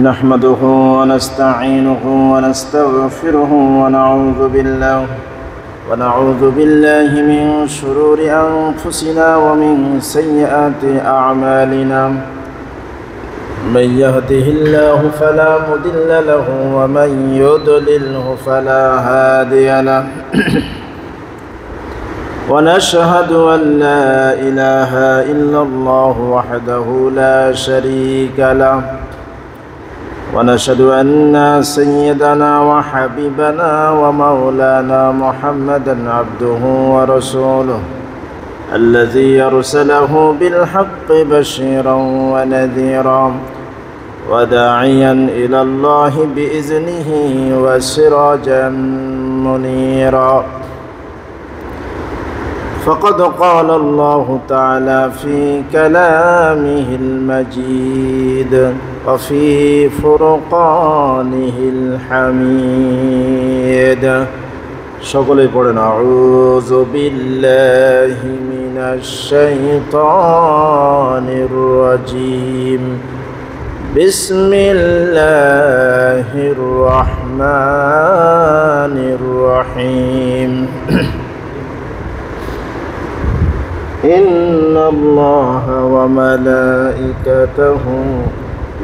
نحمده ونستعينه ونستغفره ونعوذ بالله من شرور أنفسنا ومن سيئات أعمالنا. من يهده الله فلا مضل له ومن يضلله فلا هادي له. ونشهد أن لا إله إلا الله وحده لا شريك له. ونشهد أن سيدنا وحبيبنا ومولانا محمدا عبده ورسوله الذي أرسله بالحق بشيرا ونذيرا وداعيا إلى الله بإذنه وسراجا منيرا. فقد قال الله تعالى في كلامه المجيد وفي فرقانه الحميد. সকলে পড়েন আউযু বিল্লাহি মিনাশ শাইতানির রাজীম। বিসমিল্লাহির রহমানির রহিম। إن الله وملائكته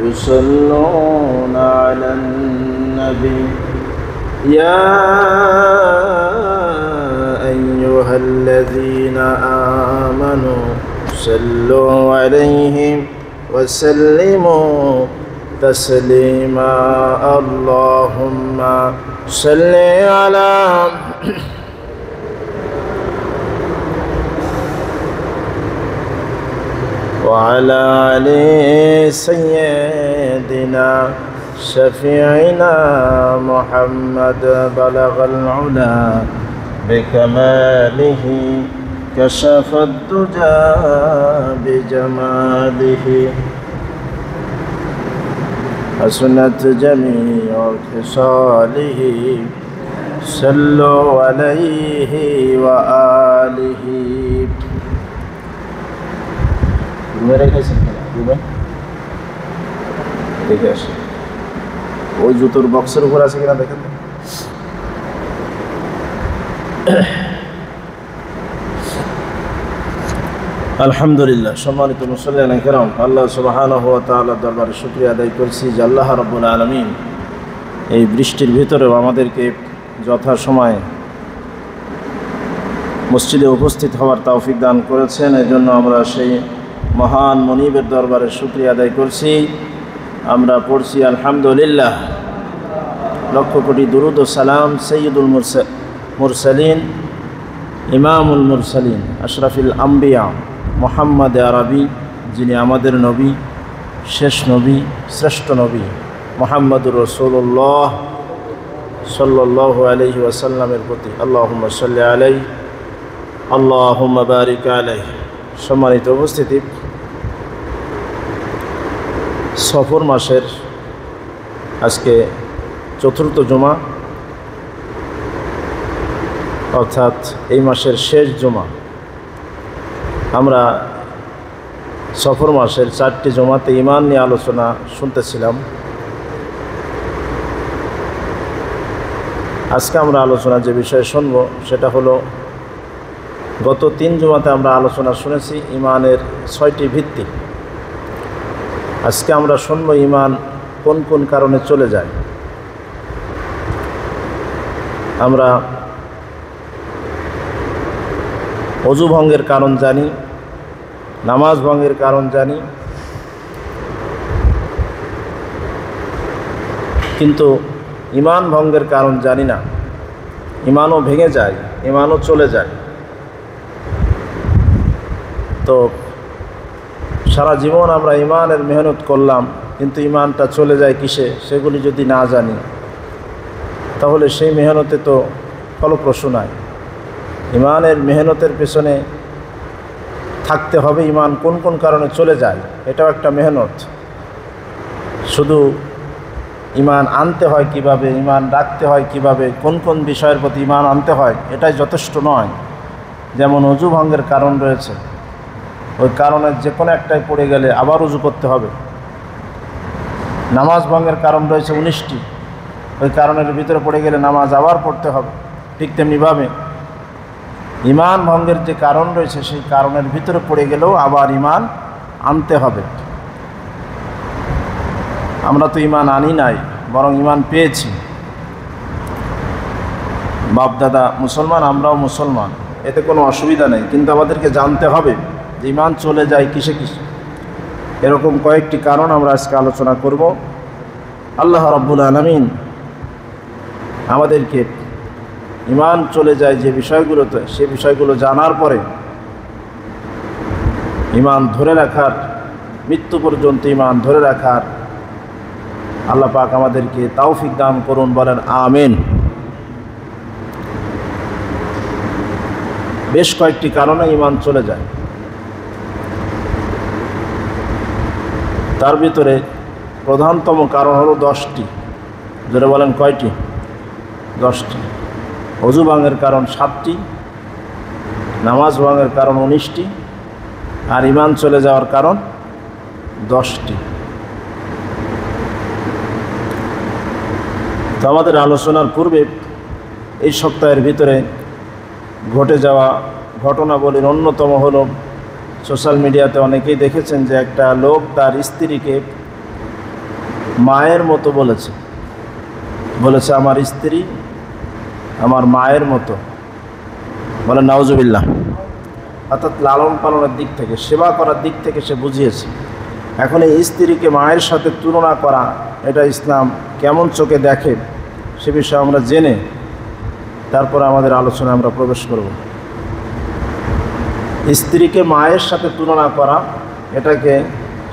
يصلون على النبي يا أيها الذين آمنوا صلوا عليه وسلموا تسليما. اللهم صل على وعلى آل سيدنا شفيعنا محمد. بلغ العلا بكماله كشف الدجى بجماله حسنت جميع خصاله. صلوا عليه وآله. দেখে আসে ওই জুতোর বক্সের উপর আছে কিনা দেখেন। আলহামদুলিল্লাহ, সম্মানিত মুসল্লিয়ান কিরাম, আল্লাহ সুবহানাহু ওয়া তাআলার দরবারে শুকরিয়া আদায় করছি যে আল্লাহ রাব্বুল আলামিন এই বৃষ্টির ভিতরেও আমাদেরকে যথাসময়ে মসজিদে উপস্থিত হওয়ার তৌফিক দান করেছেন। এই জন্য আমরা সেই মহান মনিবের দরবারে শুকরিয়া আদায় করছি। আমরা পড়ছি আলহামদুলিল্লাহ। লক্ষ কোটি দুরুদ ও সালাম সৈয়দুল মুরসালিন, ইমামুল মুরসালিন, আশরাফিল আম্বিয়া মুহাম্মদ আরবি, যিনি আমাদের নবী, শেষ নবী, শ্রেষ্ঠ নবী মুহাম্মদুর রাসূলুল্লাহ সাল্লাল্লাহু আলাইহি ওয়াসাল্লামের প্রতি আল্লাহুম্মা সাল্লি আলাইহি আল্লাহুম্মা বারিক আলাইহি। সম্মানিত উপস্থিতি, সফর মাসের আজকে চতুর্থ জুমা, অর্থাৎ এই মাসের শেষ জুমা। আমরা সফর মাসের 4টি জুমাতে ঈমান নিয়ে আলোচনা শুনতেছিলাম। আজকে আমরা আলোচনা যে বিষয়ে শুনব সেটা হলো, গত 3 জুমাতে আমরা আলোচনা শুনেছি ঈমানের 6টি ভিত্তি। আজকে আমরা শুনব ঈমান কোন কোন কারণে চলে যায়। আমরা ওযু ভঙ্গের কারণ জানি, নামাজ ভঙ্গের কারণ জানি, কিন্তু ঈমান ভঙ্গের কারণ জানি না। ঈমানও ভেঙে যায়, ঈমানও চলে যায়। তো সারা জীবন আমরা ঈমানের মেহনত করলাম, কিন্তু ঈমানটা চলে যায় কিসে, সেগুলি যদি না জানি তাহলে সেই মেহনতে তো ফলপ্রসূ নয়। ঈমানের মেহনতের পেছনে থাকতে হবে ঈমান কোন কোন কারণে চলে যায়, এটাও একটা মেহনত। শুধু ঈমান আনতে হয় কিভাবে, ঈমান রাখতে হয় কিভাবে, কোন কোন বিষয়ের প্রতি ঈমান আনতে হয়, এটাই যথেষ্ট নয়। যেমন ওযু ভঙ্গের কারণ রয়েছে, ওই কারণের যে কোনো একটাই পড়ে গেলে আবার ওযু করতে হবে। নামাজ ভঙ্গের কারণ রয়েছে 19টি। ওই কারণের ভিতরে পড়ে গেলে নামাজ আবার পড়তে হবে। ঠিক তেমনিভাবে ঈমান ভঙ্গের যে কারণ রয়েছে সেই কারণের ভিতরে পড়ে গেলেও আবার ঈমান আনতে হবে। আমরা তো ঈমান আনি নাই, বরং ঈমান পেয়েছি। বাপদাদা মুসলমান, আমরাও মুসলমান, এতে কোনো অসুবিধা নেই। কিন্তু আমাদেরকে জানতে হবে যে ঈমান চলে যায় কিসে কিসে। এরকম কয়েকটি কারণ আমরা আজকে আলোচনা করব। আল্লাহ রাব্বুল আলামিন আমাদেরকে ঈমান চলে যায় যে বিষয়গুলোতে, সে বিষয়গুলো জানার পরে ঈমান ধরে রাখার, মৃত্যু পর্যন্ত ঈমান ধরে রাখার আল্লাহ পাক আমাদেরকে তৌফিক দান করুন, বলেন আমিন। বেশ কয়েকটি কারণে ঈমান চলে যায়। তার ভিতরে প্রধানতম কারণ হলো 10টি। যারা বলেন কয়টি? 10টি। ওযু ভাঙের কারণ 7টি, নামাজ ভাঙের কারণ 19টি, আর ঈমান চলে যাওয়ার কারণ 10টি। তো আমাদের আলোচনার পূর্বে এই সপ্তাহের ভিতরে ঘটে যাওয়া ঘটনাবলীর অন্যতম হলো, সোশ্যাল মিডিয়াতে অনেকেই দেখেছেন যে একটা লোক তার স্ত্রীকে মায়ের মতো বলেছে। আমার স্ত্রী আমার মায়ের মতো, বলে নাউজুবিল্লাহ। অর্থাৎ লালন পালনের দিক থেকে, সেবা করার দিক থেকে সে বুঝিয়েছে। এখন এই স্ত্রীকে মায়ের সাথে তুলনা করা, এটা ইসলাম কেমন চোখে দেখে সে বিষয়ে আমরা জেনে তারপরে আমাদের আলোচনায় আমরা প্রবেশ করব। স্ত্রীকে মায়ের সাথে তুলনা করা, এটাকে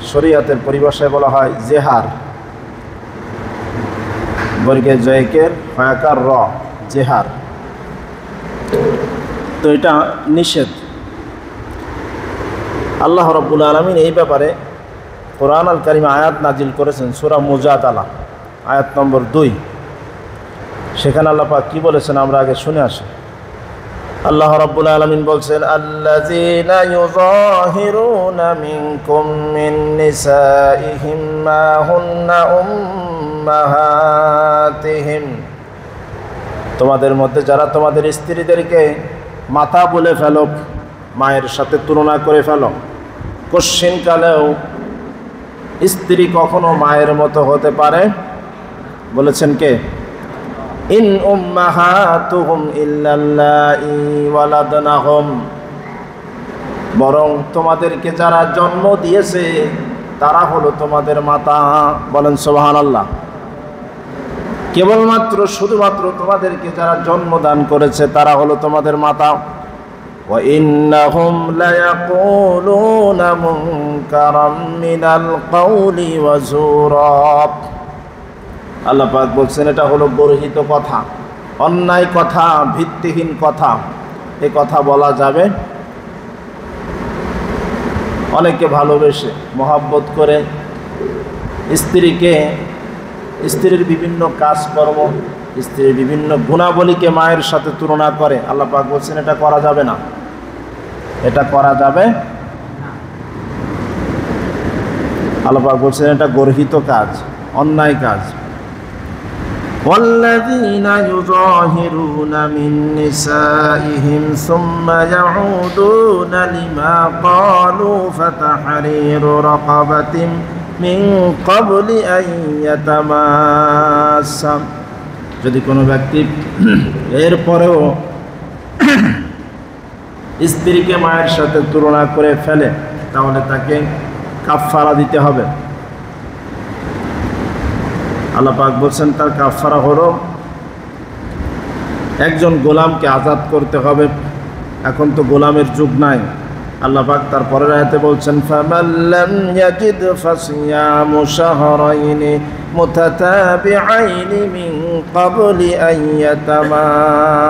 শরীয়তের পরিভাষায় বলা হয় জেহার। বর্গে জয়কের হয়াকার র, জেহার। তো এটা নিষেধ। আল্লাহ রাব্বুল আলামিন এই ব্যাপারে কোরআন আল কারীমে আয়াত নাজিল করেছেন, সূরা মুজাদালা আয়াত নম্বর 2। সেখানে আল্লাহ পাক কি বলেছেন আমরা আগে শুনে আসি। আল্লাহ রাব্বুল আলামিন বলছেন, আল্লাযীনা ইউযাহিরুনা মিনকুম মিন নিসাইহিম মা হুন্না উম্মাহাতিহিম। তোমাদের মধ্যে যারা তোমাদের স্ত্রীদেরকে মাতা বলে ফেলো, মায়ের সাথে তুলনা করে ফেলো। কশ্চিনকালেও স্ত্রী কখনো মায়ের মতো হতে পারে, বলেছেন কে? ইন উম্মাহাতুহুম ইল্লাল্লাহি ওয়ালাদনাহুম। বরং তোমাদেরকে যারা জন্ম দিয়েছে তারা হলো তোমাদের মাতা, বলেন সুবহানাল্লাহ। কেবলমাত্র শুধুমাত্র তোমাদেরকে যারা জন্মদান করেছে তারা হলো তোমাদের মাতা। ওয়া ইন্নাহুম লায়াকুলুনা মুনকারাম মিনাল কাউলি ওয়া যুরা। আল্লাহ পাক বলছেন এটা হলো গর্হিত কথা, অন্যায় কথা, ভিত্তিহীন কথা। এ কথা বলা যাবে? অনেকে ভালোবেসে মহব্বত করে স্ত্রীর বিভিন্ন কাজকর্ম, স্ত্রীর বিভিন্ন গুণাবলীকে মায়ের সাথে তুলনা করে। আল্লাহ পাক বলছেন এটা করা যাবে না, এটা করা যাবে। আল্লাহ পাক বলছেন এটা গর্হিত কাজ, অন্যায় কাজ। والذين يظاهرون من نسائهم ثم يعودون لما قالوا فتحرير رقبة من قبل أن يتماسا। যদি কোনো ব্যক্তি এরপরেও স্ত্রীকে মায়ের সাথে তুলনা করে ফেলে তাহলে তাকে কাফারা দিতে হবে। আল্লাহ পাক বলছেন তার কাফারা হলো একজন গোলামকে আজাদ করতে হবে। এখন তো গোলামের যুগ নাই। আল্লাহ পাক তার পরের আয়াতে বলছেন, ফামাল্লাম ইয়াজিদ ফাসিয়ামু শাহরাইনি মুতাতাবিআইনি মিন ক্বাবলি আন ইয়াতামাসসাম।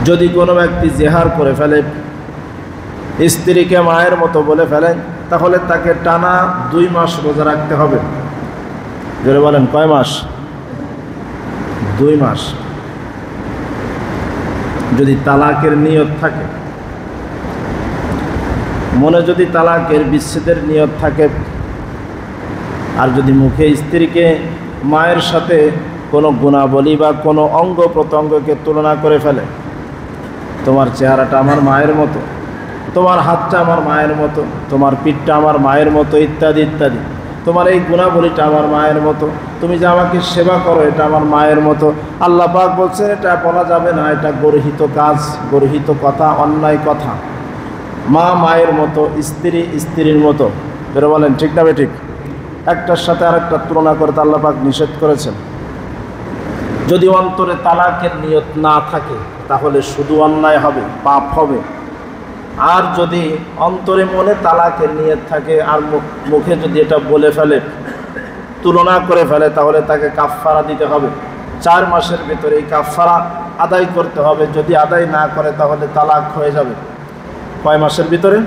যদি কোনো ব্যক্তি জিহার করে ফেলে, স্ত্রীকে মায়ের মতো বলে ফেলেন, তাহলে তাকে টানা 2 মাস রোজা রাখতে হবে। জোরে বলেন কয় মাস? 2 মাস। যদি তালাকের নিয়ত থাকে, মনে যদি তালাকের বিচ্ছেদের নিয়ত থাকে, আর যদি মুখে স্ত্রীকে মায়ের সাথে কোনো গুণাবলী বা কোনো অঙ্গ প্রত্যঙ্গকে তুলনা করে ফেলে, তোমার চেহারাটা আমার মায়ের মতো, তোমার হাতটা আমার মায়ের মতো, তোমার পিঠটা আমার মায়ের মতো, ইত্যাদি ইত্যাদি, তোমার এই গুণাবলীটা আমার মায়ের মতো, তুমি যে আমাকে সেবা করো এটা আমার মায়ের মতো, আল্লাহ পাক বলছেন এটা বলা যাবে না, এটা গর্হিত কাজ, গর্হিত কথা, অন্যায় কথা। মা মায়ের মতো, স্ত্রী স্ত্রীর মতো, বেরো বলেন ঠিক না ঠিক? একটার সাথে আরেকটা তুলনা করতে আল্লাহ পাক নিষেধ করেছেন। যদি অন্তরে তালাকের নিয়ত না থাকে তাহলে শুধু অন্যায় হবে, পাপ হবে। আর যদি অন্তরে মনে তালাকের নিয়ত থাকে আর মুখে যদি এটা বলে ফেলে, তুলনা করে ফেলে, তাহলে তাকে কাফফারা দিতে হবে। 4 মাসের ভিতরে এই কাফফারা আদায় করতে হবে। যদি আদায় না করে তাহলে তালাক হয়ে যাবে। কয় মাসের ভিতরে?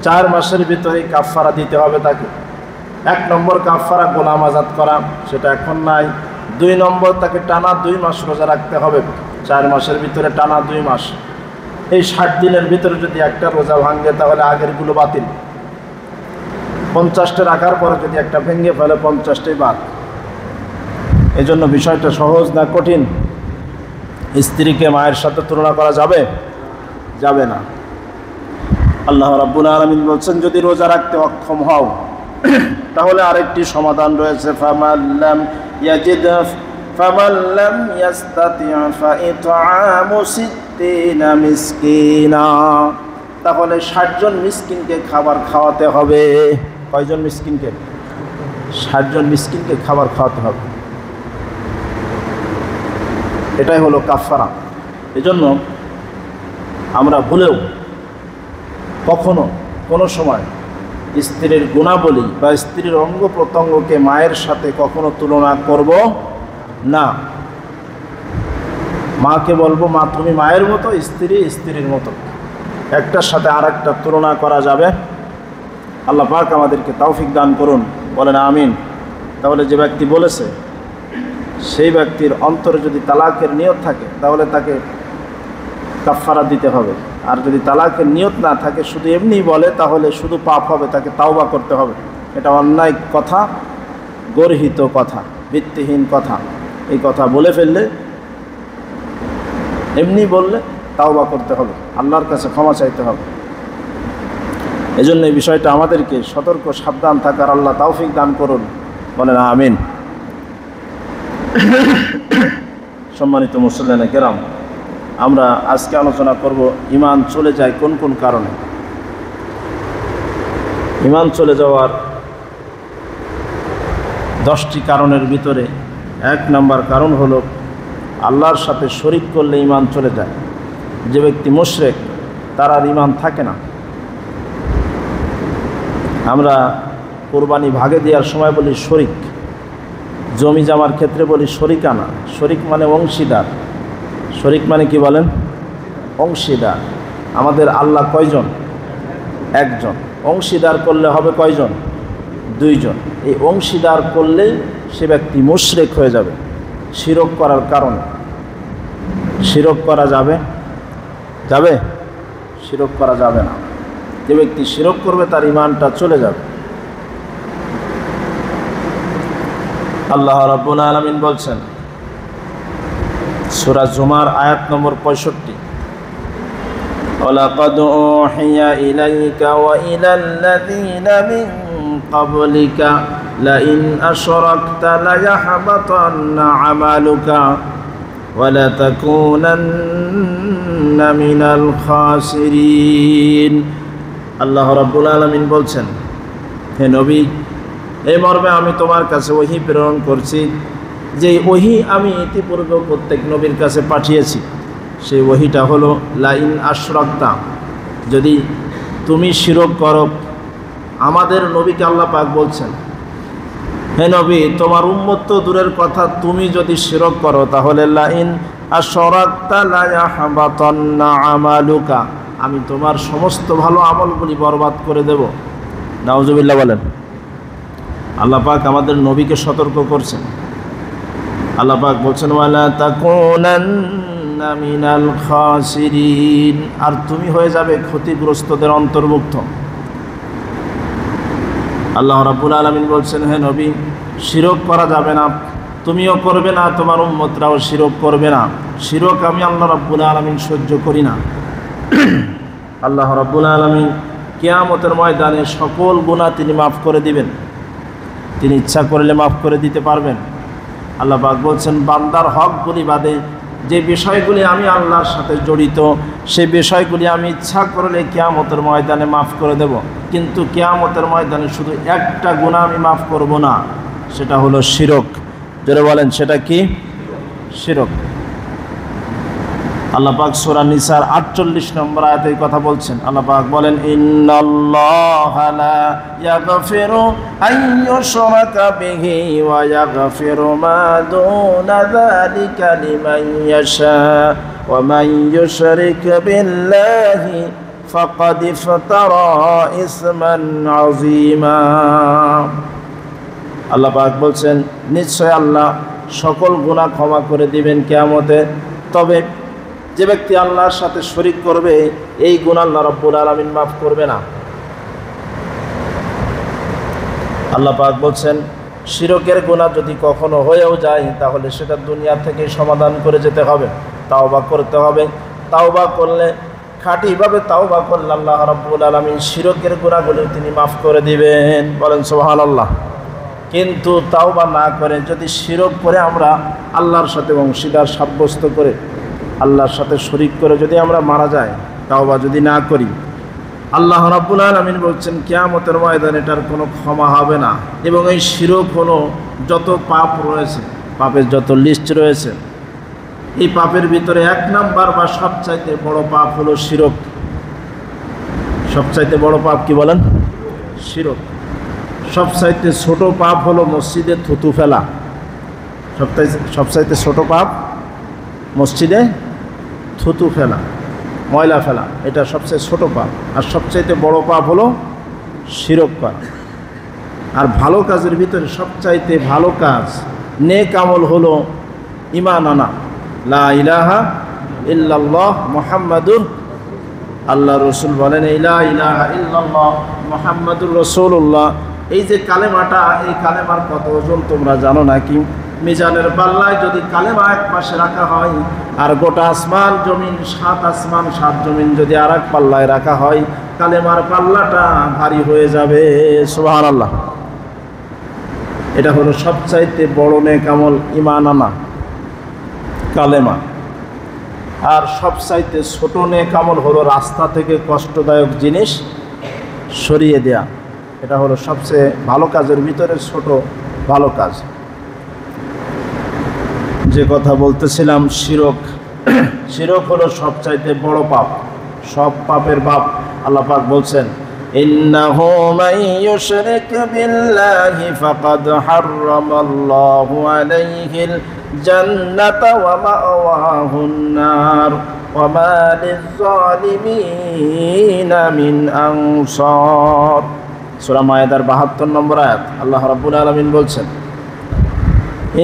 4 মাসের ভিতরে কাফফারা দিতে হবে তাকে। 1 নম্বর কাফফারা গোলাম আজাদ করা, সেটা এখন নাই। 2 নম্বর তাকে টানা 2 মাস রোজা রাখতে হবে। 4 মাসের ভিতরে টানা 2 মাস। এই 60 দিনের ভিতরে যদি একটা রোজা ভাঙে তাহলে আগেরগুলো বাতিল। 50টা রাখার পরে যদি একটা ভেঙে ফেলে 50টাই বাদ। এজন্য বিষয়টা সহজ না কঠিন? স্ত্রীকে মায়ের সাথে তুলনা করা যাবে? যাবে না। আল্লাহ রাব্বুল আলামিন বলছেন যদি রোজা রাখতে অক্ষম হও তাহলে আরেকটি সমাধান রয়েছে, ফামাল্লাম ইয়াজিদ ফামাল্লাম ইয়াস্তাতি' ফাইতআমু 60 মিসকিনা, তাহলে 60 জন মিসকিনকে খাবার খাওয়াতে হবে। কয়জন মিসকিনকে? 60 জন মিসকিনকে খাবার খাওয়াতে হবে। এটাই হলো কাফফারা। এজন্য আমরা ভুলেও কখনো কোনো সময় স্ত্রীর গুণাবলী বা স্ত্রীর অঙ্গ প্রত্যঙ্গকে মায়ের সাথে কখনো তুলনা করব না। মাকে বলবো মা তুমি মায়ের মতো, স্ত্রী স্ত্রীর মতো, একটার সাথে আর একটা তুলনা করা যাবে? আল্লাহ পাক আমাদেরকে তৌফিক দান করুন, বলেন আমিন। তাহলে যে ব্যক্তি বলেছে সেই ব্যক্তির অন্তরে যদি তালাকের নিয়ত থাকে তাহলে তাকে কাফফারা দিতে হবে। আর যদি তালাকের নিয়ত না থাকে, শুধু এমনি বলে, তাহলে শুধু পাপ হবে, তাকে তাওবা করতে হবে। এটা অন্যায় কথা, গর্হিত কথা, ভিত্তিহীন কথা। এই কথা বলে ফেললে, এমনি বললে তাওবা করতে হবে, আল্লাহর কাছে ক্ষমা চাইতে হবে। এজন্য এই বিষয়টা আমাদেরকে সতর্ক সাবধান থাকার আল্লাহ তৌফিক দান করুন, বলেন আমিন। সম্মানিত মুসল্লিয়ানে কেরাম, আমরা আজকে আলোচনা করব ঈমান চলে যায় কোন কোন কারণে। ঈমান চলে যাওয়ার 10টি কারণের ভিতরে 1 নম্বর কারণ হলো আল্লাহর সাথে শরীক করলে ঈমান চলে যায়। যে ব্যক্তি মুশরিক তার আর ঈমান থাকে না। আমরা কোরবানি ভাগে দেওয়ার সময় বলি শরীক, জমি জামার ক্ষেত্রে বলি শরিকানা। শরিক মানে অংশীদার। শরিক মানে কি বলেন? অংশীদার। আমাদের আল্লাহ কয়জন? একজন। অংশীদার করলে হবে কয়জন? 2 জন। এই অংশীদার করলেই সে ব্যক্তি মুশরিক হয়ে যাবে শিরক করার কারণে। শিরক করা যাবে? যাবে? শিরক করা যাবে না। যে ব্যক্তি শিরক করবে তার ঈমানটা চলে যাবে। আল্লাহ রাব্বুল আলামিন বলছেন সূরা জুমার আয়াত নম্বর 65, ওয়ালাকাদ উহিয়া ইলাইকা ওয়া ইলাল্লাযীনা মিন ক্বাবলিকা লাইন আশরাকতা লায়াহবাতান্না আমালুকা ওয়া লাতাকুনান্না মিনাল খাসিরিন। আল্লাহ রাব্বুল আলামিন বলছেন, হে নবী, এই মর্মে আমি তোমার কাছে ওহী প্রেরণ করছি, যে ওহী আমি ইতিপূর্বে প্রত্যেক নবীর কাছে পাঠিয়েছি। সেই ওহীটা হলো লাইন আশরাকতা, যদি তুমি শিরক করো। আমাদের নবীকে আল্লাহ পাক বলছেন, হে নবী, তোমার উম্মত তো দূরের কথা, তুমি যদি শিরক করো তাহলে লাইন আশরাকতা লা ইয়াহবাতান্না আমালুকা, আমি তোমার সমস্ত ভালো আমলগুলি বরবাদ করে দেব। নাউজুবিল্লাহ বলেন। আল্লাহ পাক আমাদের নবীকে সতর্ক করছেন। আল্লাহ পাক বলছেন, ওয়ালা তাকুনান্না মিনাল খাসিরিন, আর তুমি হয়ে যাবে ক্ষতিগ্রস্তদের অন্তর্ভুক্ত। আল্লাহ রাব্বুল আলামিন বলছেন, হে নবী, শিরক করা যাবে না, তুমিও করবে না, তোমার উম্মতরাও শিরক করবে না। শিরক আমি আল্লাহ রাব্বুল আলামিন সহ্য করি না। আল্লাহ রাব্বুল আলামিন কিয়ামতের ময়দানে সকল গুনাহ তিনি মাফ করে দিবেন। তিনি ইচ্ছা করলে মাফ করে দিতে পারবেন। আল্লাহ পাক বলছেন, বান্দার হকগুলি বাদে যে বিষয়গুলি আমি আল্লাহর সাথে জড়িত, সেই বিষয়গুলি আমি ইচ্ছা করলে কিয়ামতের ময়দানে মাফ করে দেব। কিন্তু কিয়ামতের ময়দানে শুধু একটা গুনাহ আমি মাফ করব না, সেটা হলো শিরক। যারা বলেন সেটা কি? শিরক। আল্লাহ পাক সূরা নিসার 48 নম্বর আয়াতে কথা বলছেন। আল্লাহ পাক বলেন, ইন্নাল্লাহা লা ইয়াগফিরু আন ইউশরাকা বিহি ওয়া ইয়াগফিরু মা দুনা যালিকা লিমান ইয়াশা ওয়া মান ইউশরিক বিল্লাহি ফাকাদ ইফতারা ইসমান আযীমা। আল্লাহ পাক বলছেন, নিশ্চয় আল্লাহ সকল গুনাহ ক্ষমা করে দিবেন কিয়ামতে, তবে যে ব্যক্তি আল্লাহর সাথে শরীক করবে এই গুনাহ আল্লাহ রাব্বুল আলামিন মাফ করবে না। আল্লাহ পাক বলছেন, শিরকের গুনাহ যদি কখনো হয়েও যায় তাহলে সেটা দুনিয়া থেকে সমাধান করে যেতে হবে, তাওবা করতে হবে। তাওবা করলে, খাঁটিভাবে তাওবা করলে আল্লাহ রাব্বুল আলামিন শিরকের গুনাহগুলো তিনি মাফ করে দিবেন। বলেন সুবহানাল্লাহ। কিন্তু তাওবা না করে যদি শিরক করে আমরা আল্লাহর সাথে অংশীদার সাব্যস্ত করে, আল্লাহর সাথে শরীক করে যদি আমরা মারা যাই, তাওবা যদি না করি, আল্লাহ রাব্বুল আলামিন বলছেন কিয়ামতের ময়দানে এটার কোনো ক্ষমা হবে না। এবং এই শিরক হলো যত পাপ রয়েছে, পাপের যত লিস্ট রয়েছে, এই পাপের ভিতরে 1 নাম্বার বা সবচাইতে বড় পাপ হলো শিরক। সবচাইতে বড় পাপ কি বলেন? শিরক। সবচাইতে ছোট পাপ হলো মসজিদে থুতু ফেলা। সবচাইতে ছোট পাপ মসজিদে থুতু ফেলা, ময়লা ফেলা, এটা সবচেয়ে ছোট পাপ। আর সবচাইতে বড় পাপ হলো শিরক করা। আর ভালো কাজের ভিতরে সবচাইতে ভালো কাজ, নেক আমল হলো ঈমান আনা, লা ইলাহা ইল্লাল্লাহ মুহাম্মাদুর, আল্লাহ রসুল বলেন লা ইলাহা ইল্লাল্লাহ মুহাম্মাদুর রাসূলুল্লাহ। এই যে কালেমাটা, এই কালেমার কত ওজন তোমরা জানো নাকি? মিজানের পাল্লায় যদি কালেমা এক পাশে রাখা হয়, আর গোটা আসমান জমিন, 7 আসমান 7 জমিন যদি আর এক পাল্লায় রাখা হয়, কালেমার পাল্লাটা ভারী হয়ে যাবে। সুবহানাল্লাহ। এটা হলো সবচাইতে বড় নেক আমল, ঈমান আনা, কালেমা। আর সবচাইতে ছোট নেক আমল হলো রাস্তা থেকে কষ্টদায়ক জিনিস সরিয়ে দেয়া। এটা হলো সবচেয়ে ভালো কাজের ভিতরে ছোট ভালো কাজ। যে কথা বলতেছিলাম, শিরক। শিরক হলো সবচাইতে বড় পাপ, সব পাপের বাপ। আল্লাহ পাক বলছেন, ইন্নাহু মান ইউশরিক বিল্লাহি ফাকাদ হারামাল্লাহু আলাইহিল জান্নাতা ওয়া মাওয়াহুন নার ওয়া মা লিয-যালিমিনা মিন আনসার। সূরা মায়েদার 72 নম্বর আয়াত। আল্লাহ রাব্বুল আলামিন বলছেন,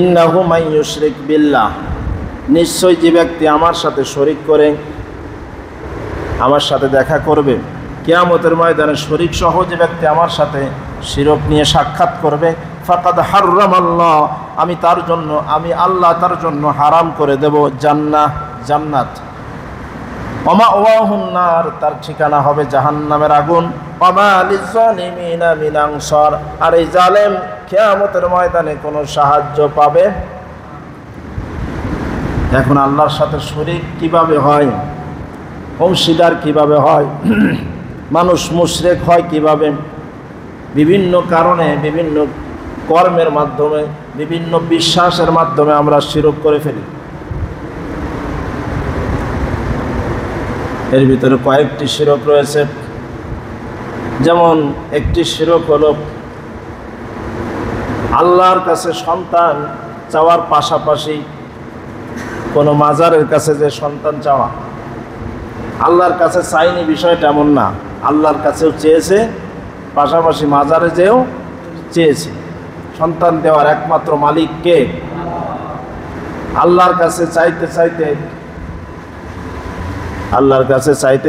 ইন্নাহু মান ইউশরিক বিল্লাহ, নিশ্চয় যে ব্যক্তি আমার সাথে শরীক করে, আমার সাথে দেখা করবে, কিয়ামতের ময়দানে শরীক সহ যে ব্যক্তি আমার সাথে শিরক নিয়ে সাক্ষাৎ করবে, ফাকাদ হারামাল্লাহ, আমি আল্লাহ তার জন্য হারাম করে দেব জান্নাত। ওয়া মাওয়াহুন নার, তার ঠিকানা হবে জাহান্নামের আগুন। ওয়া মা লিয-যালিমিনা মিন আনসার, আর এই জালেম কিয়ামতের ময়দানে কোনো সাহায্য পাবে। এখন আল্লাহর সাথে শরীক কিভাবে হয়, অংশীদার কিভাবে হয়, মানুষ মুশরিক হয় কিভাবে? বিভিন্ন কারণে, বিভিন্ন কর্মের মাধ্যমে, বিভিন্ন বিশ্বাসের মাধ্যমে আমরা শিরক করে ফেলি। এর ভিতরে কয়েকটি শিরক রয়েছে। যেমন একটি শিরক হলো আল্লাহর কাছে সন্তান চাওয়ার পাশাপাশি কোনো মাজারের কাছে যে সন্তান চাওয়া। আল্লাহর কাছে চাইনি বিষয়টা এমন না, আল্লাহর কাছেও চেয়েছে, পাশাপাশি মাজারে যেও চেয়েছে। সন্তান দেওয়ার একমাত্র মালিক কে? আল্লাহর কাছে চাইতে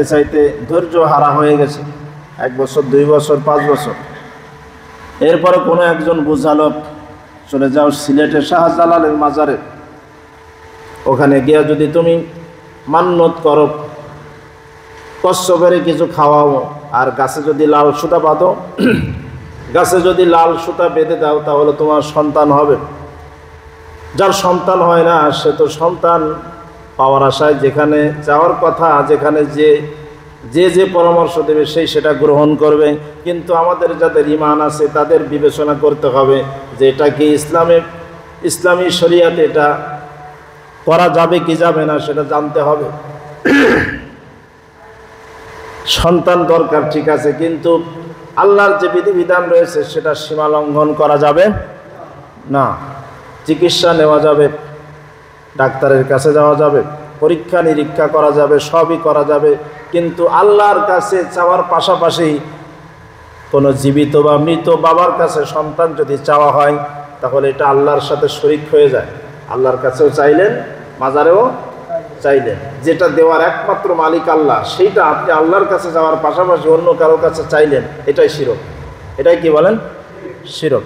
চাইতে ধৈর্য হারা হয়ে গেছে। 1 বছর, 2 বছর, 5 বছর। এরপরে কোনো একজন বুঝালো চলে যাও সিলেটে শাহজালালের মাজারে, ওখানে গিয়ে যদি তুমি মান্নত করো, কষ্ট করে কিছু খাওয়াও, আর গাছে যদি লাল সুতা বাঁধো, গাছে যদি লাল সুতা বেঁধে দাও, তাহলে তোমার সন্তান হবে। যার সন্তান হয় না সে তো সন্তান পাওয়ার আশায় যেখানে যাওয়ার কথা, যেখানে যে পরামর্শ দেবে সেই সেটা গ্রহণ করবে। কিন্তু আমাদের যাদের ঈমান আছে তাদের বিবেচনা করতে হবে যে এটা কি ইসলামী শরিয়াতে এটা করা যাবে কি যাবে না সেটা জানতে হবে। সন্তান দরকার ঠিক আছে, কিন্তু আল্লাহর যে বিধিবিধান রয়েছে সেটা সীমা লঙ্ঘন করা যাবে না। চিকিৎসা নেওয়া যাবে, ডাক্তারের কাছে যাওয়া যাবে, পরীক্ষা নিরীক্ষা করা যাবে, সবই করা যাবে, কিন্তু আল্লাহর কাছে চাওয়ার পাশাপাশি কোনো জীবিত বা মৃত বাবার কাছে সন্তান যদি চাওয়া হয় তাহলে এটা আল্লাহর সাথে শরীক হয়ে যায়। আল্লাহর কাছেও চাইলেন, মাজারেও চাইলেন, যেটা দেওয়ার একমাত্র মালিক আল্লাহ, সেইটা আপনি আল্লাহর কাছে যাওয়ার পাশাপাশি অন্য কারোর কাছে চাইলেন, এটাই শিরক। এটাই কি বলেন? শিরক।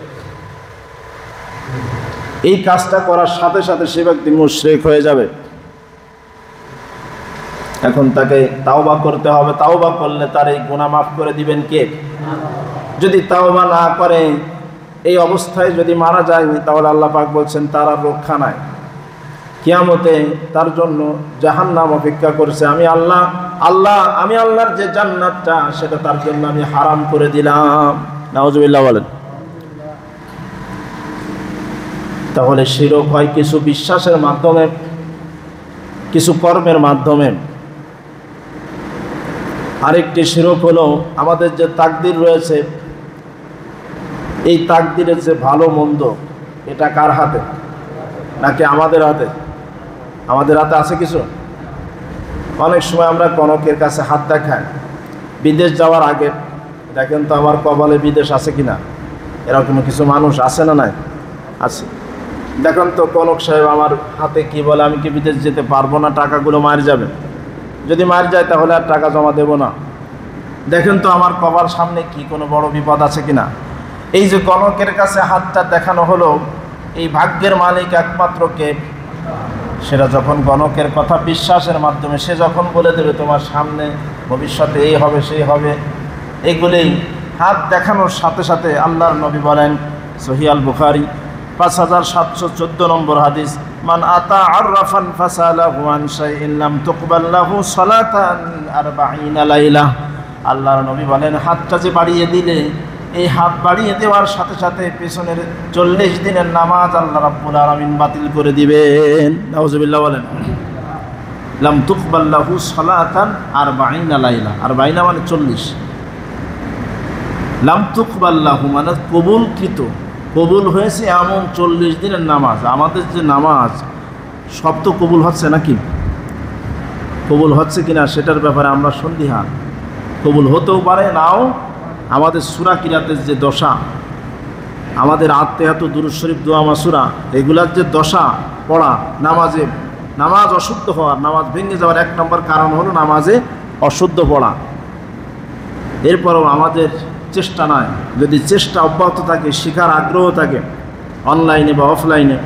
এই কাজটা করার সাথে সাথে সে ব্যক্তি মুশরিক হয়ে যাবে। এখন তাকে তাওবা করতে হবে। তাওবা করলে তার এই গুনাহ মাফ করে দিবেন কে? যদি তাওবা না করে এই অবস্থায় যদি মারা যায় তাহলে আল্লাহ পাক বলছেন তার আর রক্ষা নাই। কিয়ামতে তার জন্য জাহান্নাম অপেক্ষা করছে। আমি আল্লাহর যে জান্নাতটা সেটা তার জন্য আমি হারাম করে দিলাম। নাউজুবিল্লাহ বলেন। তাহলে শিরক হয় কিছু বিশ্বাসের মাধ্যমে, কিছু কর্মের মাধ্যমে। আরেকটি শিরক হলো আমাদের যে তাকদির রয়েছে, এই তাকদিরের যে ভালো মন্দ এটা কার হাতে? নাকি আমাদের হাতে? আমাদের হাতে আছে কিছু। অনেক সময় আমরা কনকের কাছে হাত দেখাই বিদেশ যাওয়ার আগে, দেখেন তো আমার কপালে বিদেশ আছে কিনা। এরকম কিছু মানুষ আছে না? নাই, আছে। দেখেন তো কনক সাহেব আমার হাতে কি বলে, আমি কি বিদেশ যেতে পারবো না, টাকাগুলো মার যাবে, যদি মার যায় তাহলে আর টাকা জমা দেব না। দেখেন তো আমার কপাল সামনে কি কোনো বড় বিপদ আছে কিনা। এই যে কনকের কাছে হাতটা দেখানো হলো, এই ভাগ্যের মালিক একমাত্র কে? সেটা যখন গণকের কথা বিশ্বাসের মাধ্যমে সে যখন বলে দেবে তোমার সামনে ভবিষ্যতে এই হবে সেই হবে, এগুলোই হাত দেখানোর সাথে সাথে আল্লাহর নবী বলেন, সহিহ আল বুখারী 5714 নম্বর হাদিস, মান আতা আররাফান ফাসালাহু আন শাইইন লাম তুকবাল লাহু সালাতান 40 লাইলা। আল্লাহর নবী বলেন হাতটা যে বাড়িয়ে দিলে, এই হাত বাড়িয়ে দেওয়ার সাথে সাথে পেছনের 40 দিনের নামাজ আল্লাহ রাব্বুল আলামিন বাতিল করে দিবেন। নাউজুবিল্লাহ বলেন। লাম তুকবাল লাহু সালাতান 40 লাইলা, 40 মানে 40। লাম তুকবাল লাহু মানে কবুলকৃত, কবুল হয়েছে এমন 40 দিনের নামাজ। আমাদের যে নামাজ সব তো কবুল হচ্ছে নাকি? কবুল হচ্ছে কিনা সেটার ব্যাপারে আমরা সন্দিহান। কবুল হতেও পারে, নাও। আমাদের সূরা কিরাতের যে দশা, আমাদের আত্মেহাত দুরূদ শরীফ দোয়া মাসুরা, এগুলার যে দশা পড়া, নামাজ অশুদ্ধ হওয়ার, নামাজ ভেঙে যাওয়ার 1 নম্বর কারণ হলো নামাজে অশুদ্ধ পড়া। এরপরও আমাদের চেষ্টা নাই, যদি চেষ্টা অব্যাহত থাকে, শেখার আগ্রহ থাকে অনলাইনে বা অফলাইনে,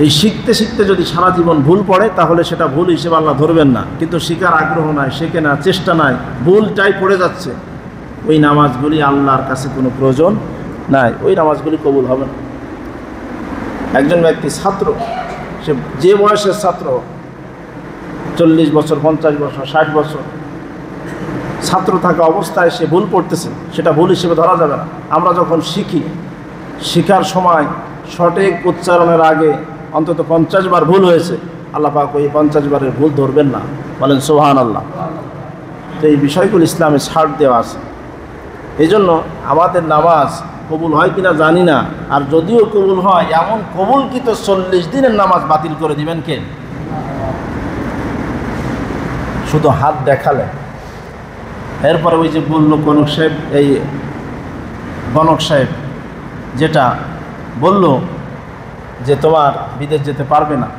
এই শিখতে শিখতে যদি সারা জীবন ভুল পড়ে তাহলে সেটা ভুল হিসেবে আল্লাহ ধরবেন না। কিন্তু শেখার আগ্রহ নাই, শেখে না, চেষ্টা নাই, ভুলটাই পড়ে যাচ্ছে, ওই নামাজগুলি আল্লাহর কাছে কোনো প্রয়োজন নাই, ওই নামাজগুলি কবুল হবে না। একজন ব্যক্তি ছাত্র, সে যে বয়সের ছাত্র, 40 বছর, 50 বছর, 60 বছর ছাত্র থাকা অবস্থায় সে ভুল পড়তেছে, সেটা ভুল হিসেবে ধরা যাবে না। আমরা যখন শিখি, শেখার সময় সঠিক উচ্চারণের আগে অন্তত 50 বার ভুল হয়েছে, আল্লাহ পাক ওই 50 বারের ভুল ধরবেন না, বলেন সুবহানাল্লাহ। তো এই বিষয়গুলো ইসলামে ছাড় দেওয়া আছে। এই জন্য আমাদের নামাজ কবুল হয় কিনা জানি না, আর যদিও কবুল হয় এমন কবুলকৃত 40 দিনের নামাজ বাতিল করে দিবেন কে? শুধু হাত দেখালে। এরপরে ওই যে বলল কনক সাহেব, এই গণক সাহেব যেটা বলল যে তোমার বিদেশ যেতে পারবে না,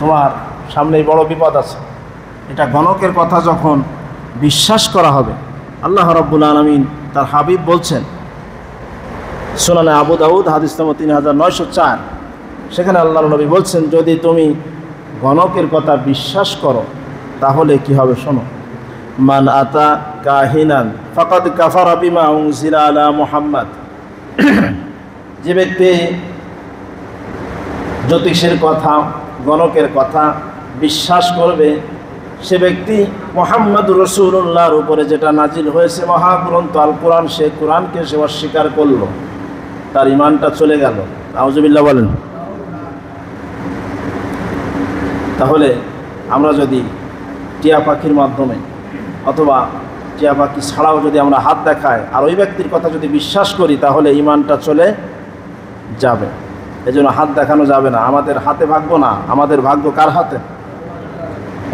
তোমার সামনেই বড় বিপদ আছে, এটা গণকের কথা যখন বিশ্বাস করা হবে, আল্লাহ রাব্বুল আলামিন তার হাবিব বলছেন সুনানে আবু দাউদ হাদিস নম্বর 3904, সেখানে আল্লাহর নবী বলছেন, যদি তুমি গণকের কথা বিশ্বাস করো তাহলে কি হবে শোনো। মান আতা কাহিনান ফাকাদ কাফারা বিমা উনজিলা আলা মুহাম্মদ, যে ব্যক্তি জ্যোতিষের কথা, গণকের কথা বিশ্বাস করবে, সে ব্যক্তি মুহাম্মদ রাসূলুল্লাহর উপরে যেটা নাজিল হয়েছে মহাগ্রন্থ আল কোরআন, সে কোরআনকে সে অস্বীকার করলো, তার ঈমানটা চলে গেল। আউযুবিল্লাহ বলেন। তাহলে আমরা যদি টিয়া পাখির মাধ্যমে অথবা টিয়া পাখি ছাড়াও যদি আমরা হাত দেখাই আর ওই ব্যক্তির কথা যদি বিশ্বাস করি, তাহলে ঈমানটা চলে যাবে। এজন্য হাত দেখানো যাবে না। আমাদের হাতে ভাগ্য না, আমাদের ভাগ্য কার হাতে?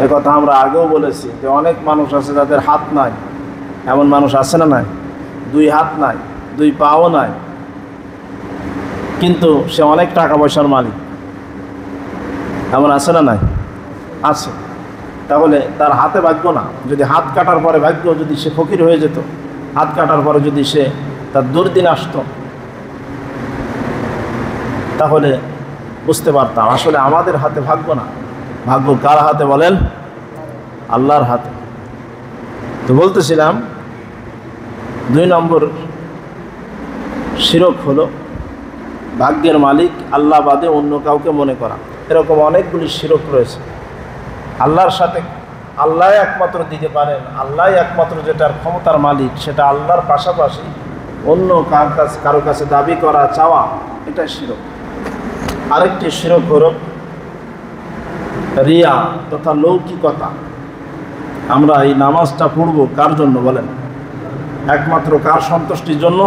এ কথা আমরা আগেও বলেছি যে অনেক মানুষ আছে যাদের হাত নাই। এমন মানুষ আছে না নাই? দুই হাত নাই, দুই পাও নাই, কিন্তু সে অনেক টাকা পয়সার মালিক। এমন আছে না নাই? আছে। তাহলে তার হাতে ভাগ্য না। যদি হাত কাটার পরে ভাগ্য, যদি সে ফকির হয়ে যেত, হাত কাটার পরে যদি সে তার দুর্দিন আসতো, তাহলে বুঝতে পারতাম আসলে আমাদের হাতে ভাগ্য না। ভাগ্য কার হাতে বলেন? আল্লাহর হাতে। তো বলতেছিলাম 2 নম্বর শিরক হলো ভাগ্যের মালিক আল্লাহ বাদে অন্য কাউকে মনে করা। এরকম অনেকগুলি শিরক রয়েছে। আল্লাহর সাথে আল্লাহ একমাত্র দিতে পারেন, আল্লাহ একমাত্র যেটার ক্ষমতার মালিক, সেটা আল্লাহর পাশাপাশি অন্য কারো কাছে দাবি করা, চাওয়া, এটা শিরক। আরেকটি শিরক হলো রিয়া তথা লৌকিকতা। আমরা এই নামাজটা পড়ব কার জন্য বলেন? একমাত্র কার সন্তুষ্টির জন্য?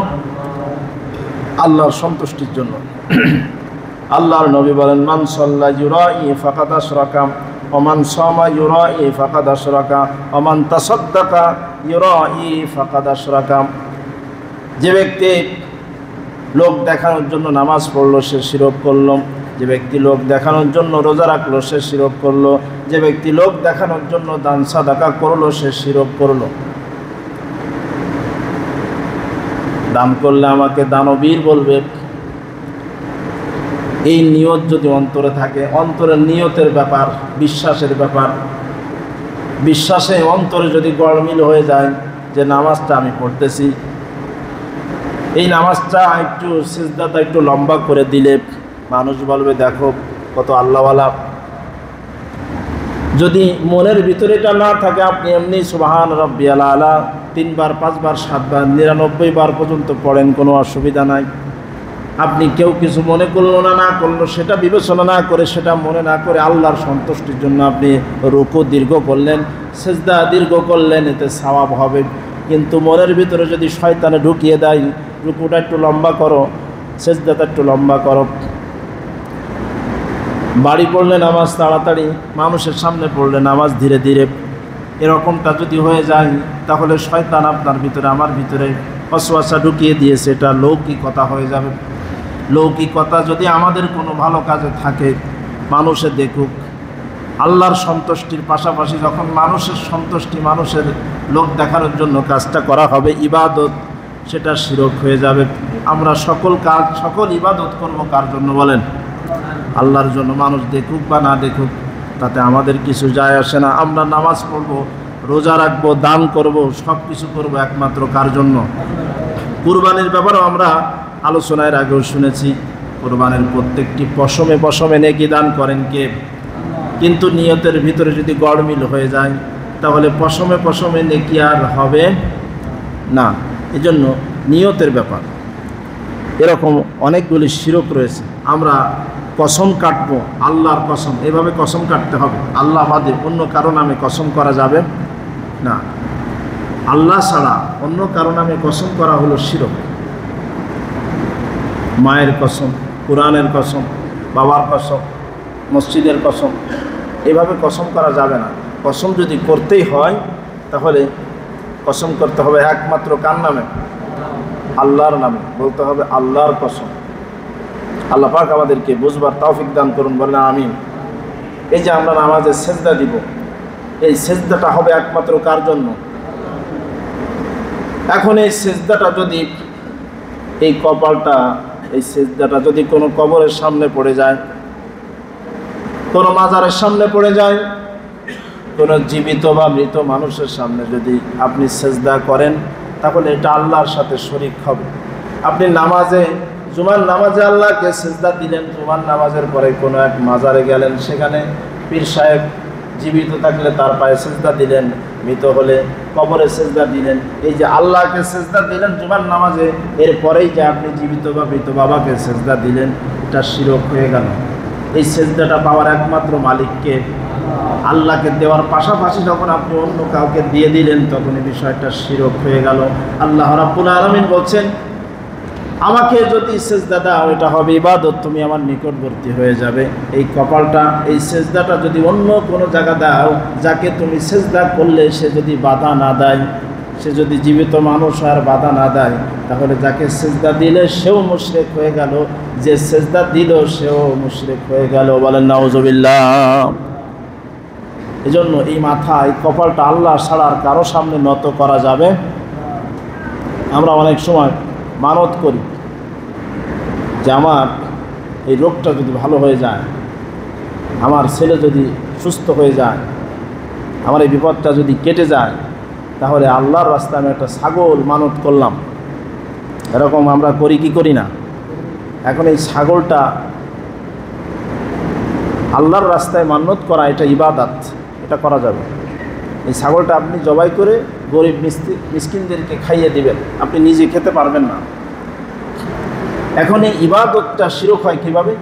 আল্লাহর সন্তুষ্টির জন্য। আল্লাহর নবী বলেন, মান সাল্লা ইউরাই ফাকাদ আশরাকা ওয়া মান সামা ইউরাই ফাকাদ আশরাকা ওয়া মান তাসাদ্দাকা ইউরাই ফাকাদ আশরাকা। যে ব্যক্তি লোক দেখানোর জন্য নামাজ পড়লো সে শিরক করলো। যে ব্যক্তি লোক দেখানোর জন্য রোজা রাখলো সে শিরক করলো। যে ব্যক্তি লোক দেখানোর জন্য দান সাদাকা করলো সে শিরক করলো। দান করলে আমাকে দানবীর বলবে, এই নিয়ত যদি অন্তরে থাকে, অন্তরের নিয়তের ব্যাপার, বিশ্বাসের ব্যাপার, বিশ্বাসে অন্তরে যদি গড়মিল হয়ে যায় যে নামাজটা আমি পড়তেছি, এই নামাজটা একটু সিজদাটা একটু লম্বা করে দিলে মানুষ বলবে দেখো কত আল্লাহওয়ালা। যদি মনের ভিতরে এটা না থাকে, আপনি এমনি সুবহান রাব্বিয়াল আলা 3 বার 5 বার 7 বার 99 বার পর্যন্ত পড়েন, কোনো অসুবিধা নাই। আপনি কেউ কিছু মনে করলো না করলো সেটা বিবেচনা না করে, সেটা মনে না করে আল্লাহর সন্তুষ্টির জন্য আপনি রুকু দীর্ঘ করলেন, সিজদা দীর্ঘ করলেন, এতে সওয়াব হবে। কিন্তু মনের ভিতরে যদি শয়তানে ঢুকিয়ে দেয়, রুকুটা একটু লম্বা করো, সিজদাটা একটু লম্বা করো, বাড়ি পড়লে নামাজ তাড়াতাড়ি, মানুষের সামনে পড়লে নামাজ ধীরে ধীরে, এরকমটা যদি হয়ে যায়, তাহলে শয়তান আপনার ভিতরে, আমার ভিতরে ওয়াসওয়াসা ঢুকিয়ে দিয়েছে, এটা লৌকিকতা হয়ে যাবে। লৌকিকতা যদি আমাদের কোনো ভালো কাজে থাকে, মানুষে দেখুক, আল্লাহর সন্তুষ্টির পাশাপাশি যখন মানুষের সন্তুষ্টি, মানুষের লোক দেখানোর জন্য কাজটা করা হবে ইবাদত, সেটা শিরক হয়ে যাবে। আমরা সকল কাজ, সকল ইবাদত করব কার জন্য বলেন? আল্লাহর জন্য। মানুষ দেখুক বা না দেখুক তাতে আমাদের কিছু যায় আসে না। আমরা নামাজ পড়ব, রোজা রাখবো, দান করব, সব কিছু করবো একমাত্র কার জন্য? কুরবানির ব্যাপারেও আমরা আলোচনার আগেও শুনেছি, কুরবানির প্রত্যেকটি পশমে পশমে নেকি দান করেন কে? কিন্তু নিয়তের ভিতরে যদি গড়মিল হয়ে যায়, তাহলে পশমে পশমে নেকি আর হবে না। এজন্য নিয়তের ব্যাপার। এরকম অনেকগুলি শিরক রয়েছে। আমরা কসম কাটবো, আল্লাহর কসম, এভাবে কসম কাটতে হবে। আল্লাহ বাদে অন্য কারো নামে কসম করা যাবে না। আল্লাহ ছাড়া অন্য কারো নামে কসম করা হলো শিরক। মায়ের কসম, কোরআনের কসম, বাবার কসম, মসজিদের কসম, এভাবে কসম করা যাবে না। কসম যদি করতেই হয় তাহলে কসম করতে হবে একমাত্র কার নামে? আল্লাহর নামে বলতে হবে, আল্লাহর কসম। আল্লাহ পাক আমাদেরকে বুঝবার তৌফিক দান করুন, বলেন আমিন। এই যে আমরা নামাজে সেজদা দিব, এই সেজদাটা হবে একমাত্র কার জন্য? এখন এই সেজদাটা যদি এই কপালটা, এই সিজদাটা যদি কোনো কবরের সামনে পড়ে যায়, কোনো মাজারের সামনে পড়ে যায়, কোনো জীবিত বা মৃত মানুষের সামনে যদি আপনি সিজদা করেন, তাহলে এটা আল্লাহর সাথে শরীক হবে। আপনি নামাজে, জুমার নামাজে আল্লাহকে সিজদা দিলেন, জুমার নামাজের পরে কোনো এক মাজারে গেলেন, সেখানে পীর সাহেব জীবিত থাকলে তার পায়ে সিজদা দিলেন, মৃত হলে কবরে সিজদা দিলেন। এই যে আল্লাহকে সিজদা দিলেন জুমার নামাজে, এরপরেই যে আপনি জীবিত বা মৃত বাবাকে সিজদা দিলেন, এটা শিরক হয়ে গেল। এই সিজদাটা পাওয়ার একমাত্র মালিককে, আল্লাহকে দেওয়ার পাশাপাশি যখন আপনি অন্য কাউকে দিয়ে দিলেন, তখন এই বিষয়টা শিরক হয়ে গেল। আল্লাহ রাব্বুল আলামিন বলছেন, আমাকে যদি সিজদা দাও, এটা হবে ইবাদত, তুমি আমার নিকটবর্তী হয়ে যাবে। এই কপালটা, এই সিজদাটা যদি অন্য কোনো জায়গা দাও, যাকে তুমি সিজদা করলে সে যদি বাধা না দেয়, সে যদি জীবিত মানুষ আর বাধা না দেয়, তাহলে যাকে সিজদা দিলে সেও মুশরিক হয়ে গেল, যে সিজদা দিল সেও মুশরিক হয়ে গেল। বলেন নাউজুবিল্লাহ। এজন্য এই মাথা, এই কপালটা আল্লাহ ছাড়া আর কারো সামনে নত করা যাবে। আমরা অনেক সময় মানত করি যে আমার এই রোগটা যদি ভালো হয়ে যায়, আমার ছেলে যদি সুস্থ হয়ে যায়, আমার এই বিপদটা যদি কেটে যায়, তাহলে আল্লাহর রাস্তায় আমি একটা ছাগল মানত করলাম। এরকম আমরা করি কি করি না? এখন এই ছাগলটা আল্লাহর রাস্তায় মান্নত করা, এটা ইবাদত, এটা করা যাবে। এই ছাগলটা আপনি জবাই করে গরিব মিসকিনদেরকে খাইয়ে দিবেন, আপনি নিজে খেতে পারবেন না। এখন এই ইবাদতটা শিরক হয় কীভাবে?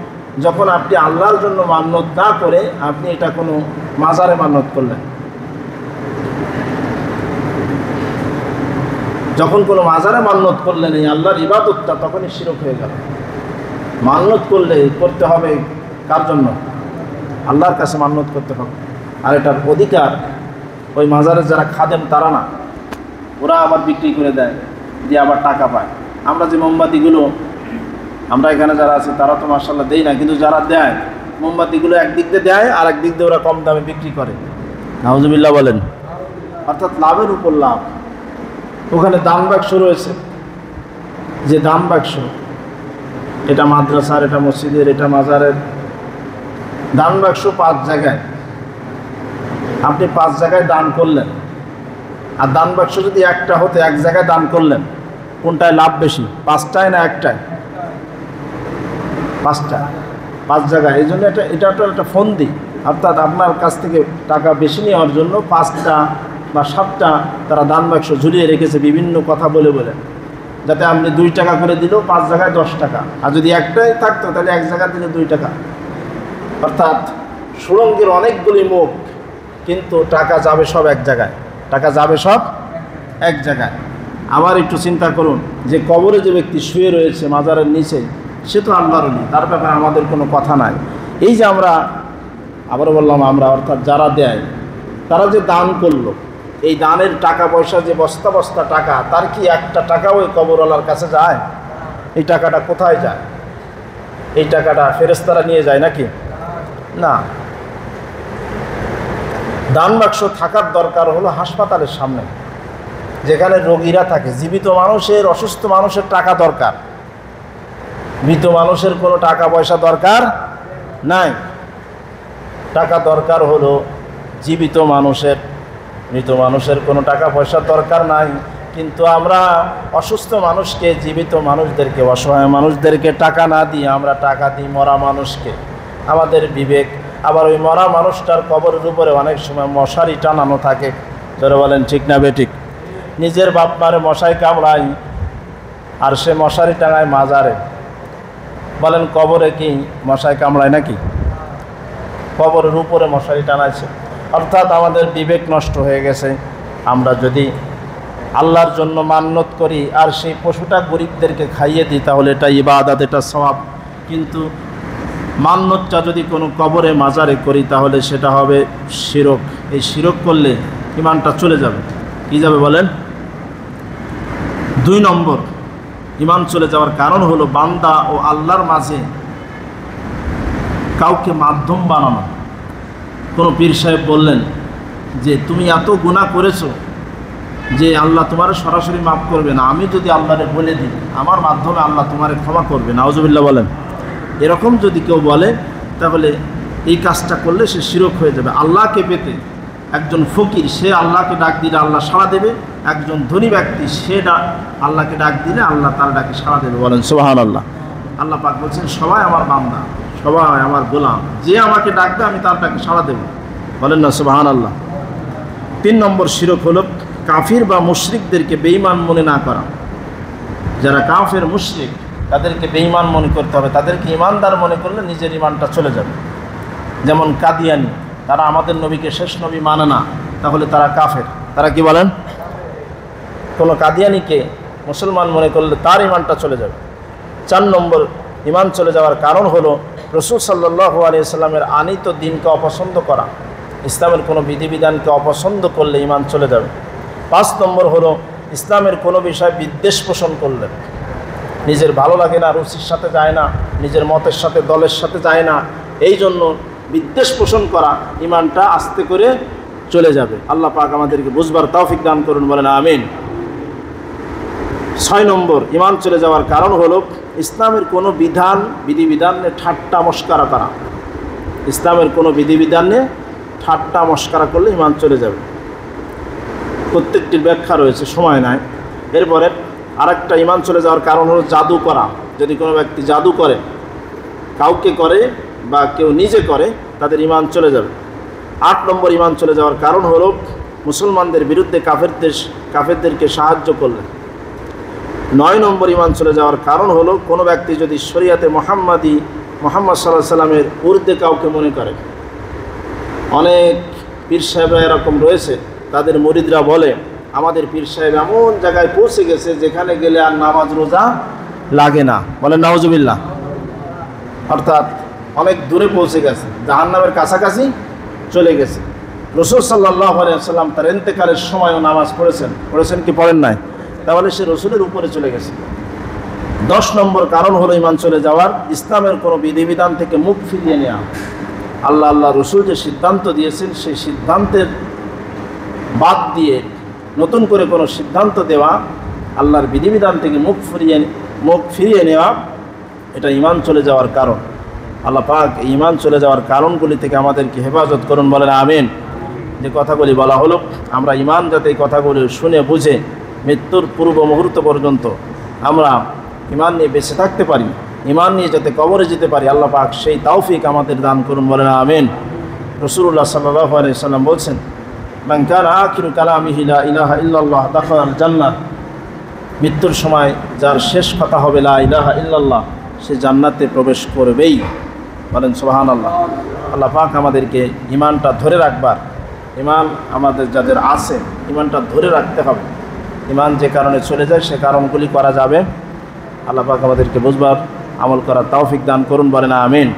যখন আপনি আল্লাহর জন্য মান্নত না করে আপনি এটা কোনো মাজারে মান্নত করলেন। যখন কোনো মাজারে মান্নত করলেন এই আল্লাহর ইবাদতটা, তখনই শিরক হয়ে গেল। মান্নত করতে হবে কার জন্য? আল্লাহর কাছে মান্নত করতে হবে। আর এটার অধিকার ওই মাজারের যারা খাদেম তারা না, ওরা আবার বিক্রি করে দেয়, দিয়ে আবার টাকা পায়। আমরা যে মোমবাতিগুলো, আমরা এখানে যারা আছে তারা তো মাশাআল্লাহ দেই না, কিন্তু যারা দেয় মোমবাতিগুলো একদিক দিয়ে দেয় আর একদিক দিয়ে ওরা কম দামে বিক্রি করে। নাউজুবিল্লাহ বলেন। অর্থাৎ লাভের উপর লাভ। ওখানে দান বাক্স রয়েছে, যে দান বাক্স, এটা মাদ্রাসার, এটা মসজিদের, এটা মাজারের দান বাক্স 5 জায়গায়, আপনি 5 জায়গায় দান করলেন। আর দান বাক্স যদি একটা হতো, এক জায়গায় দান করলেন, কোনটায় লাভ বেশি? 5টায় না একটায়? 5টা, 5 জায়গায়। এই জন্য এটা তো একটা ফন্দি, অর্থাৎ আপনার কাছ থেকে টাকা বেশি নেওয়ার জন্য 5টা বা 7টা তারা দান বাক্স ঝুলিয়ে রেখেছে বিভিন্ন কথা বলে বলে, যাতে আপনি 2 টাকা করে দিলেও 5 জায়গায় 10 টাকা, আর যদি একটাই থাকতো তাহলে 1 জায়গা দিলে 2 টাকা। অর্থাৎ সুরঙ্গের অনেকগুলি মুখ, কিন্তু টাকা যাবে সব এক জায়গায়, টাকা যাবে সব এক জায়গায়। আবার একটু চিন্তা করুন, যে কবরে যে ব্যক্তি শুয়ে রয়েছে মাজারের নিচে, সে তো আল্লাহর ওলি, তার ব্যাপারে আমাদের কোনো কথা নাই। এই যে আমরা, আবারও বললাম, আমরা অর্থাৎ যারা দেয়, তারা যে দান করলো, এই দানের টাকা পয়সা যে বস্তা বস্তা টাকা, তার কি একটা টাকা ওই কবরওয়ালার কাছে যায়? এই টাকাটা কোথায় যায়? এই টাকাটা ফেরেশতারা নিয়ে যায় নাকি? না। দান বাক্স থাকার দরকার হলো হাসপাতালের সামনে, যেখানে রোগীরা থাকে। জীবিত মানুষের, অসুস্থ মানুষের টাকা দরকার, মৃত মানুষের কোনো টাকা পয়সা দরকার নাই। টাকা দরকার হলো জীবিত মানুষের, মৃত মানুষের কোনো টাকা পয়সা দরকার নাই। কিন্তু আমরা অসুস্থ মানুষকে, জীবিত মানুষদেরকে, অসহায় মানুষদেরকে টাকা না দিয়ে আমরা টাকা দিই মরা মানুষকে। আমাদের বিবেক। আবার ওই মরা মানুষটার কবরের উপরে অনেক সময় মশারি টানানো থাকে, যারা বলেন ঠিক না বেঠিক? নিজের বাপ মারে মশাই কামড়ায়, আর সে মশারি টাঙায় মাজারে। বলেন কবরে কি মশাই কামড়ায় নাকি? কবরের উপরে মশারি টানাইছে। অর্থাৎ আমাদের বিবেক নষ্ট হয়ে গেছে। আমরা যদি আল্লাহর জন্য মান্নত করি আর সেই পশুটা গরিবদেরকে খাইয়ে দিই, তাহলে এটা ইবাদত, এটা সওয়াব। কিন্তু মান্নতটা যদি কোনো কবরে মাজারে করি, তাহলে সেটা হবে শিরক। এই শিরক করলে ঈমানটা চলে যাবে। কি যাবে বলেন? 2 নম্বর, ঈমান চলে যাওয়ার কারণ হলো বান্দা ও আল্লাহর মাঝে কাউকে মাধ্যম বানানো। কোনো পীর সাহেব বললেন যে তুমি এত গুনাহ করেছো, যে আল্লাহ তোমার সরাসরি মাফ করবে না, আমি যদি আল্লাহরে বলে দিই আমার মাধ্যমে আল্লাহ তোমারে ক্ষমা করবে, নাউজুবিল্লাহ বলেন, এরকম যদি কেউ বলে তাহলে এই কাজটা করলে সে শিরক হয়ে যাবে। আল্লাহকে পেতে একজন ফকির সে আল্লাহকে ডাক দিলে আল্লাহ সাড়া দেবে, একজন ধনী ব্যক্তি সে আল্লাহকে ডাক দিলে আল্লাহ তার ডাকে সাড়া দেবে। বলেন সুবহানাল্লাহ। আল্লাহ পাক বলছেন সবাই আমার বান্দা, সবাই আমার গোলাম, যে আমাকে ডাকবে আমি তার ডাকে সাড়া দেব। বলেন না সুবহানাল্লাহ। 3 নম্বর শিরক হলো কাফির বা মুশরিকদেরকে বেঈমান মনে না করা। যারা কাফের মুশরিক তাদেরকে বেঈমান মনে করতে হবে, তাদেরকে ইমানদার মনে করলে নিজের ইমানটা চলে যাবে। যেমন কাদিয়ানি, তারা আমাদের নবীকে শেষ নবী মানে না, তাহলে তারা কাফের। তারা কি বলেন? কোনো কাদিয়ানিকে মুসলমান মনে করলে তার ইমানটা চলে যাবে। 4 নম্বর ইমান চলে যাওয়ার কারণ হলো রাসূল সাল্লাল্লাহু আলাইহি সাল্লামের আনিত দ্বীনকে অপছন্দ করা। ইসলামের কোনো বিধিবিধানকে অপছন্দ করলে ইমান চলে যাবে। 5 নম্বর হলো ইসলামের কোনো বিষয়ে বিদ্বেষ পোষণ করলে, নিজের ভালো লাগে না, রুচির সাথে যায় না, নিজের মতের সাথে দলের সাথে যায় না, এই জন্য বিদ্বেষ পোষণ করা, ইমানটা আস্তে করে চলে যাবে। আল্লাহ পাক আমাদেরকে বুঝবার তৌফিক দান করুন, বলেন আমিন। 6 নম্বর ইমান চলে যাওয়ার কারণ হলো ইসলামের কোনো বিধিবিধানে ঠাট্টা মস্করা করা। ইসলামের কোনো বিধিবিধানে ঠাট্টা মস্করা করলে ইমান চলে যাবে। প্রত্যেকটির ব্যাখ্যা রয়েছে, সময় নাই। এরপরে আরেকটা ইমান চলে যাওয়ার কারণ হলো জাদু করা। যদি কোনো ব্যক্তি জাদু করে, কাউকে করে বা কেউ নিজে করে, তাদের ইমান চলে যাবে। 8 নম্বর ইমান চলে যাওয়ার কারণ হলো মুসলমানদের বিরুদ্ধে কাফেরদেরকে সাহায্য করলে। 9 নম্বর ইমান চলে যাওয়ার কারণ হলো কোনো ব্যক্তি যদি শরিয়াতে মোহাম্মদ সাল্লাল্লাহু আলাইহি সাল্লামের ঊর্ধ্বে কাউকে মনে করে। অনেক পীর সাহেবরা এরকম রয়েছে, তাদের মুরিদরা বলে আমাদের পীর সাহেব এমন জায়গায় পৌঁছে গেছে যেখানে গেলে আর নামাজ রোজা লাগে না। বলেন নাউজুবিল্লাহ। অর্থাৎ অনেক দূরে পৌঁছে গেছে, জাহান্নামের কাছাকাছি চলে গেছে। রাসূল সাল্লাল্লাহু আলাইহি ওয়াসাল্লাম তার ইন্তেকালের সময়ও নামাজ পড়েছেন কি পড়েন নাই? তাহলে সে রসুলের উপরে চলে গেছে। 10 নম্বর কারণ হলো ইমান চলে যাওয়ার ইসলামের কোনো বিধিবিধান থেকে মুখ ফিরিয়ে নেওয়া। আল্লাহ রসুল যে সিদ্ধান্ত দিয়েছেন সেই সিদ্ধান্তের বাদ দিয়ে নতুন করে কোনো সিদ্ধান্ত দেওয়া, আল্লাহর বিধিবিধান থেকে মুখ ফিরিয়ে নেওয়া, এটা ইমান চলে যাওয়ার কারণ। আল্লাহ পাক ইমান চলে যাওয়ার কারণগুলি থেকে আমাদেরকে হেফাজত করুন, বলেন আমিন। যে কথাগুলি বলা হলো, আমরা ইমান যাতে এই কথাগুলি শুনে বুঝে মৃত্যুর পূর্ব মুহূর্ত পর্যন্ত আমরা ইমান নিয়ে বেঁচে থাকতে পারি, ইমান নিয়ে যাতে কবরে যেতে পারি, আল্লাহ পাক সেই তৌফিক আমাদের দান করুন, বলেন আমিন। রাসূলুল্লাহ সাল্লাল্লাহু আলাইহি ওয়াসাল্লাম বলছেন, মান কানা আখিরু কালামিহি লা ইলাহা ইল্লাল্লাহ দাখালাল জান্নাহ। মৃত্যুর সময় যার শেষ কথা হবে লা ইলাহা ইল্লাল্লাহ, সে জান্নাতে প্রবেশ করবেই। বলেন সুবহানাল্লাহ। আল্লাহ পাক আমাদেরকে ইমানটা ধরে রাখবার, ইমান আমাদের যাদের আছে ইমানটা ধরে রাখতে হবে। ইমান যে কারণে চলে যায় সে কারণগুলি করা যাবে। আল্লাহ পাক আমাদেরকে বুঝবার, আমল করার তৌফিক দান করুন, বলেন আমিন।